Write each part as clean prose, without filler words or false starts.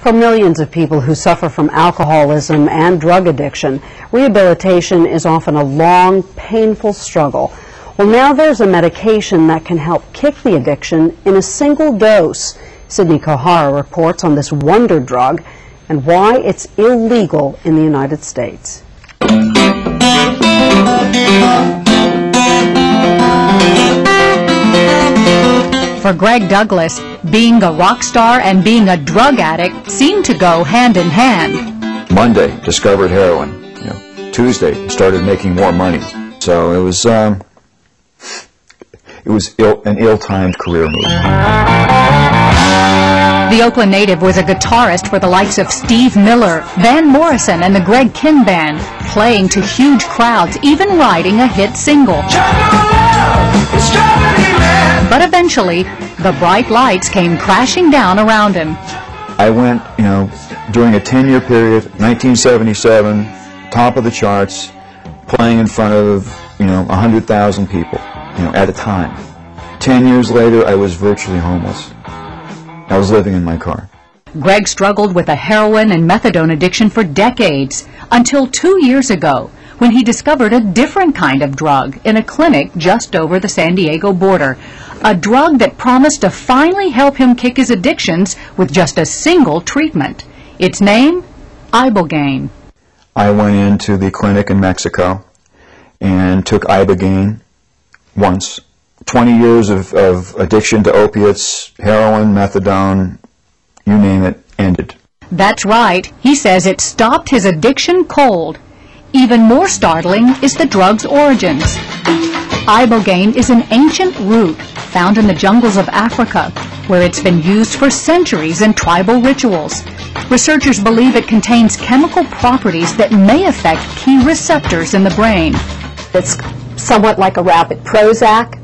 For millions of people who suffer from alcoholism and drug addiction, rehabilitation is often a long, painful struggle. Well, now there's a medication that can help kick the addiction in a single dose. Sydney Kohara reports on this wonder drug and why it's illegal in the United States. For Greg Douglas, being a rock star and being a drug addict seemed to go hand in hand. Monday, discovered heroin. Tuesday, started making more money. So it was an ill-timed career move. The Oakland native was a guitarist for the likes of Steve Miller, Van Morrison, and the Greg Kihn Band, playing to huge crowds, even writing a hit single. But eventually, the bright lights came crashing down around him. I went, during a 10-year period, 1977, top of the charts, playing in front of, 100,000 people, at a time. 10 years later, I was virtually homeless. I was living in my car. Greg struggled with a heroin and methadone addiction for decades, until 2 years ago, when he discovered a different kind of drug in a clinic just over the San Diego border. A drug that promised to finally help him kick his addictions with just a single treatment. Its name? Ibogaine. I went into the clinic in Mexico and took Ibogaine once. 20 years of addiction to opiates, heroin, methadone, you name it, ended. That's right. He says it stopped his addiction cold. Even more startling is the drug's origins. Ibogaine is an ancient root found in the jungles of Africa, where it's been used for centuries in tribal rituals. Researchers believe it contains chemical properties that may affect key receptors in the brain. It's somewhat like a rapid Prozac.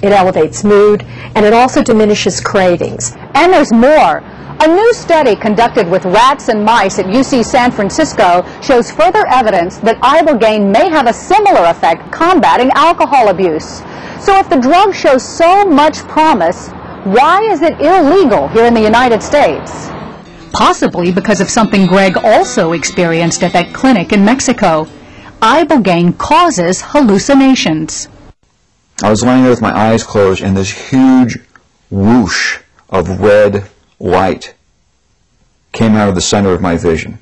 It elevates mood, and it also diminishes cravings. And there's more. A new study conducted with rats and mice at UC San Francisco shows further evidence that Ibogaine may have a similar effect combating alcohol abuse. So if the drug shows so much promise, why is it illegal here in the United States? Possibly because of something Greg also experienced at that clinic in Mexico. Ibogaine causes hallucinations. I was laying there with my eyes closed, and this huge whoosh of red light came out of the center of my vision.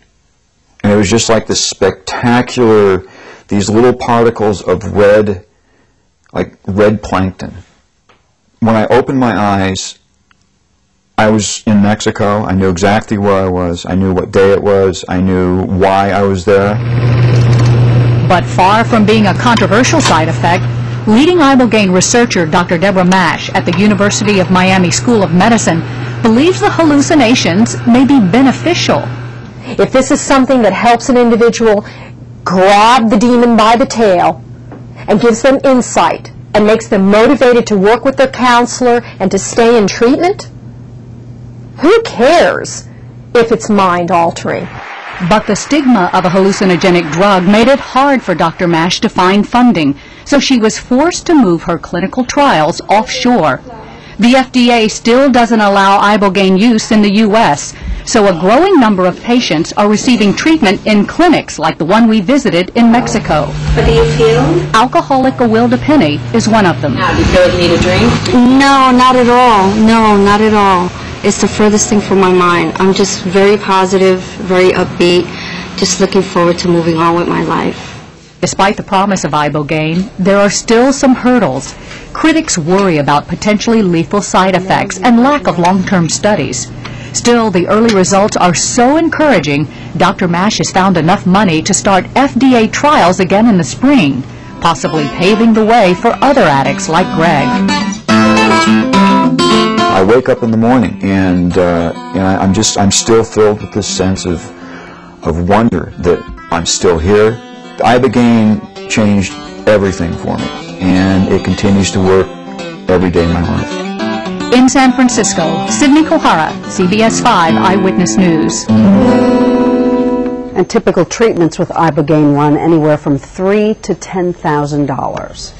And it was just like this spectacular, these little particles of red, like red plankton. When I opened my eyes, I was in Mexico. I knew exactly where I was. I knew what day it was. I knew why I was there. But far from being a controversial side effect, leading Ibogaine researcher Dr. Deborah Mash at the University of Miami School of Medicine believes the hallucinations may be beneficial. If this is something that helps an individual grab the demon by the tail and gives them insight and makes them motivated to work with their counselor and to stay in treatment, who cares if it's mind-altering? But the stigma of a hallucinogenic drug made it hard for Dr. Mash to find funding, so she was forced to move her clinical trials offshore. The FDA still doesn't allow Ibogaine use in the U.S., so a growing number of patients are receiving treatment in clinics like the one we visited in Mexico. How do you feel? Alcoholic Awilda Penny is one of them. Now, do you feel like you need a drink? No, not at all. No, not at all. It's the furthest thing from my mind. I'm just very positive, very upbeat, just looking forward to moving on with my life. Despite the promise of Ibogaine, there are still some hurdles. Critics worry about potentially lethal side effects and lack of long-term studies. Still, the early results are so encouraging, Dr. Mash has found enough money to start FDA trials again in the spring, possibly paving the way for other addicts like Greg. I wake up in the morning, and I'm still filled with this sense of wonder that I'm still here. The Ibogaine changed everything for me, and it continues to work every day of my life. In San Francisco, Sydney Kohara, CBS 5 Eyewitness News. And typical treatments with Ibogaine run anywhere from $3,000 to $10,000.